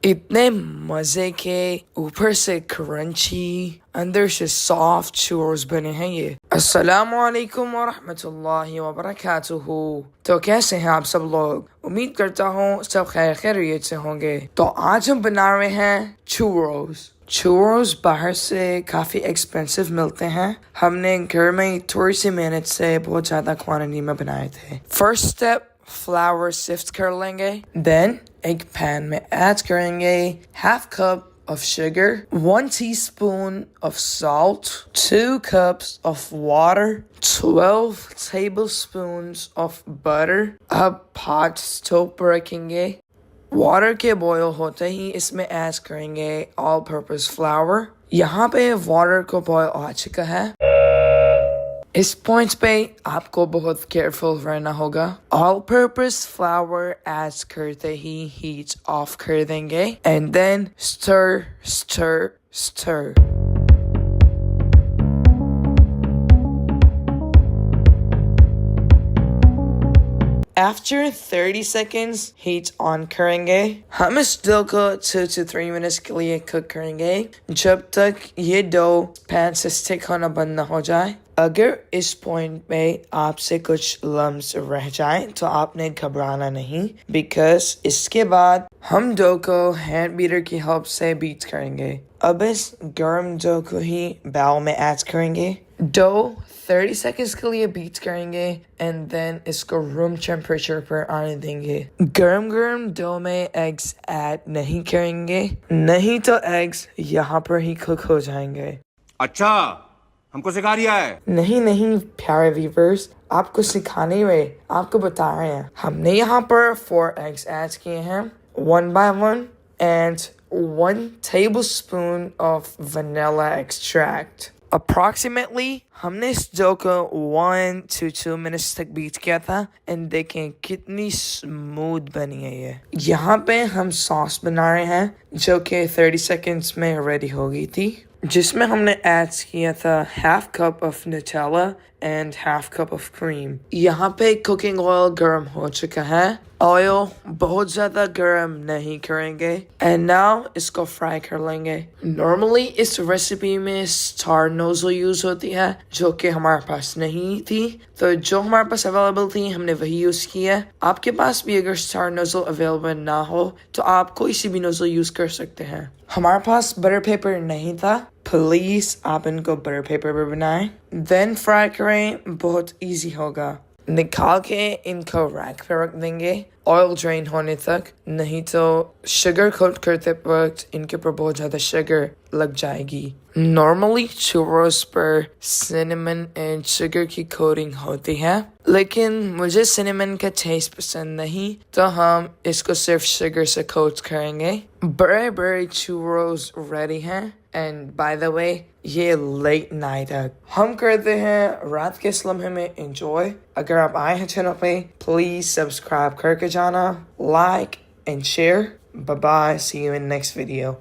इतने मजे के, ऊपर से क्रंची, अंदर से सॉफ्ट चूरोस बने हैं ये। अस्सलाम वालेकुम वरहमतुल्लाहि वबरकातुहू। तो कैसे हैं आप सब लोग? उम्मीद करता हूँ सब खैर खैरियत से होंगे। तो आज हम बना रहे हैं चूरोस। चूरोस बाहर से काफ़ी एक्सपेंसिव मिलते हैं। हमने घर में थोड़ी सी मेहनत से बहुत ज़्यादा क्वांटिटी में बनाए थे। फर्स्ट स्टेप, फ्लावर सिफ्ट कर लेंगे। देन एक पैन में ऐड करेंगे half cup of sugar, 1 teaspoon of salt, 2 cups of water, 12 tablespoons of butter। अब hot stove पर रखेंगे। वाटर के बॉयल होते ही इसमें ऐड करेंगे ऑल पर्पस फ्लावर। यहाँ पे वाटर को बॉयल आ चुका है। इस पॉइंट पे आपको बहुत केयरफुल रहना होगा। ऑल पर्पस फ्लावर ऐड करते ही हीट ऑफ कर देंगे and then stir stir stir. After 30 seconds, heat on करेंगे। हम इस डो को 2 to 3 minutes के लिए कुक करेंगे जब तक ये डो पैन से स्टिक होना बंद न हो जाए। अगर इस पॉइंट पे आपसे कुछ लम्स रह जाए तो आपने घबराना नहीं, बिकॉज इसके बाद हम डो को हैंड बीटर की हेल्प से बीट करेंगे। अब इस गर्म डो को ही बाउल में ऐड करेंगे। डो 30 seconds के लिए बीट करेंगे एंड देन इसको रूम टेम्परेचर पर आने देंगे। गरम गरम डो में एग्स ऐड नहीं करेंगे, नहीं तो एग्स यहाँ पर ही कुक हो जाएंगे। अच्छा, हमको सिखा रिया है? नहीं प्यारे व्यूवर्स, आपको सिखा नहीं रहे, आपको बता रहे हैं। हमने यहाँ पर 4 एग्स ऐड किए हैं 1 by 1 and 1 tablespoon of vanilla extract। Approximately हमने इस डो को 1 to 2 minutes तक बीट किया था एंड देखें कितनी स्मूथ बनी है ये। यहाँ पे हम सॉस बना रहे हैं जो कि 30 seconds में रेडी हो गई थी, जिसमें हमने ऐड किया था half cup of Nutella and half cup of cream. यहाँ पे कुकिंग ऑयल गर्म हो चुका है। ऑयल बहुत ज़्यादा गर्म नहीं करेंगे एंड नाउ इसको फ्राई कर लेंगे। नॉर्मली इस रेसिपी में स्टार नोजल यूज़ होती है जो कि हमारे पास नहीं थी, तो जो हमारे पास अवेलेबल थी हमने वही यूज़ किया। आपके पास भी अगर स्टार नोजल अवेलेबल ना हो तो आप कोई सी भी नोजल यूज़ कर सकते हैं। हमारे पास बटर पेपर नहीं था, प्लीज आप इनको बटर पेपर पर बनाएं। देन फ्राई करें, बहुत इजी होगा। निकाल के इनको रैक पे रख देंगे ऑयल ड्रेन होने तक, नहीं तो शुगर कोट करते वक्त इनके ऊपर बहुत ज़्यादा शुगर लग जाएगी। नॉर्मली चूरोस पर सिनेमन एंड शुगर की कोटिंग होती है, लेकिन मुझे सिनेमन का टेस्ट पसंद नहीं, तो हम इसको सिर्फ शुगर से कोट करेंगे। बड़े बड़े चूरोस रेडी हैं एंड बाय द वे ये लेट नाइट तक हम करते हैं रात के इस लम्हे में एंजॉय। अगर आप आए हैं चैनल पे प्लीज सब्सक्राइब करके जाना, like and share. Bye bye, see you in next video.